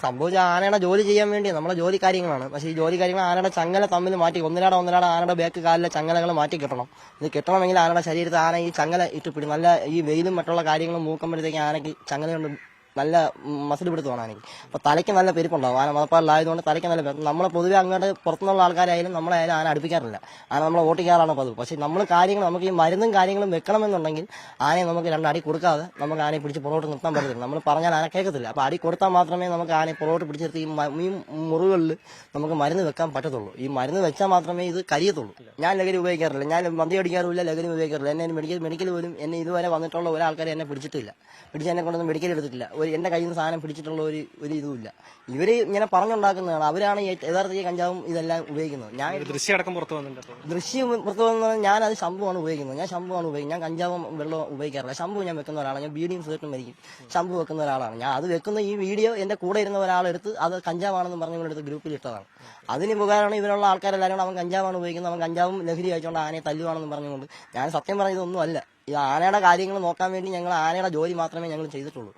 സംഭവിച്ച ആനയുടെ ജോലി ചെയ്യാൻ വേണ്ടി നമ്മളെ ജോലി കാര്യങ്ങളാണ്. പക്ഷേ ഈ ജോലി കാര്യങ്ങൾ ആനയുടെ ചങ്ങല തമ്മിൽ മാറ്റി ഒന്നിനാടെ ആനയുടെ ബേക്ക് കാലിലെ ചങ്ങലകൾ മാറ്റി കിട്ടണം. ഇത് കിട്ടണമെങ്കിൽ ആനയുടെ ശരീരത്തിൽ ആന ഈ ചങ്ങല ഇട്ട് പിടി നല്ല ഈ വെയിലും മറ്റുള്ള കാര്യങ്ങളും മൂക്കുമ്പോഴത്തേക്ക് ആനയ്ക്ക് ചങ്ങല കൊണ്ട് നല്ല മസിൽ പിടുത്തമാണ് ആനയ്ക്ക്. അപ്പോൾ തലയ്ക്ക് നല്ല പെരുപ്പുണ്ടാവും. ആന മതപ്പാടിലായതുകൊണ്ട് തലയ്ക്ക് നല്ല പെരുപ്പ്. നമ്മളെ പൊതുവെ അങ്ങോട്ട് പുറത്തുനിന്നുള്ള ആൾക്കാരായാലും നമ്മളായാലും ആന അടുപ്പിക്കാറില്ല. ആന നമ്മളെ ഓട്ടിക്കാറാണ് പതിവ്. പക്ഷേ നമ്മൾ കാര്യങ്ങൾ നമുക്ക് ഈ മരുന്നും കാര്യങ്ങളും വെക്കണമെന്നുണ്ടെങ്കിൽ ആനയെ നമുക്ക് രണ്ടടി കൊടുക്കാതെ നമുക്ക് ആനയെ പിടിച്ച് പുറകോട്ട് നിർത്താൻ പറ്റത്തില്ല. നമ്മൾ പറഞ്ഞാൽ ആന കേൾക്കത്തില്ല. അപ്പോൾ അടി കൊടുത്താൽ മാത്രമേ നമുക്ക് ആനയെ പുറകോട്ട് പിടിച്ചെടുത്ത് ഈ മുറിവുകളിൽ നമുക്ക് മരുന്ന് വെക്കാൻ പറ്റത്തുള്ളൂ. ഈ മരുന്ന് വെച്ചാൽ മാത്രമേ ഇത് കരിയത്തുള്ളൂ. ഞാൻ ലഹരി ഉപയോഗിക്കാറില്ല. ഞാൻ മദ്യം അടിക്കാറില്ല, ലഹരി ഉപയോഗിക്കാറില്ല. എന്നെ മെഡിക്കൽ പോലും എന്നെ ഇതുവരെ വന്നിട്ടുള്ള ഒരാൾക്കാരെ എന്നെ പിടിച്ചിട്ടില്ല. പിടിച്ച് എന്നെ കൊണ്ടൊന്നും മെഡിക്കൽ എടുത്തിട്ടില്ല. എന്റെ കയ്യിൽ നിന്ന് സാധനം പിടിച്ചിട്ടുള്ള ഒരു ഇതുമില്ല. ഇവര് ഇങ്ങനെ പറഞ്ഞുണ്ടാക്കുന്നതാണ്. അവരാണ് യഥാർത്ഥ കഞ്ചാവും ഇതെല്ലാം ഉപയോഗിക്കുന്നത്. ഞാൻ ദൃശ്യം പുറത്തു വന്നത് ഞാനത് ശംഭുവാണ് ഉപയോഗിക്കുന്നത്. ഞാൻ കഞ്ചാവും വെള്ളം ഉപയോഗിക്കാറില്ല. ശംഭു ഞാൻ വെക്കുന്ന ഒരാളാണ്. ഞാൻ ബീഡിയും സിഗരറ്റും മരിക്കും. ശംഭു വെക്കുന്ന ഒരാളാണ്. ഞാൻ അത് വെക്കുന്ന ഈ വീഡിയോ എന്റെ കൂടെ ഇരുന്ന ഒരാളെടുത്ത് അത് കഞ്ചാവാണെന്ന് പറഞ്ഞുകൊണ്ടെടുത്ത് ഗ്രൂപ്പിൽ ഇട്ടതാണ്. അതിന് ഉപകാരമാണ് ഇവരുള്ള ആൾക്കാരെല്ലാവരും അവൻ കഞ്ചാവാണ് ഉപയോഗിക്കുന്നത്, അവൻ കഞ്ചാവും ലഹരി കഴിച്ചുകൊണ്ട് ആനയെ തല്ലുവാണെന്ന് പറഞ്ഞുകൊണ്ട്. ഞാൻ സത്യം പറഞ്ഞ ഇതൊന്നും അല്ല. ഈ ആനയുടെ കാര്യങ്ങൾ നോക്കാൻ വേണ്ടി ഞങ്ങൾ ആനയുടെ ജോലി മാത്രമേ ഞങ്ങൾ ചെയ്തിട്ടുള്ളൂ.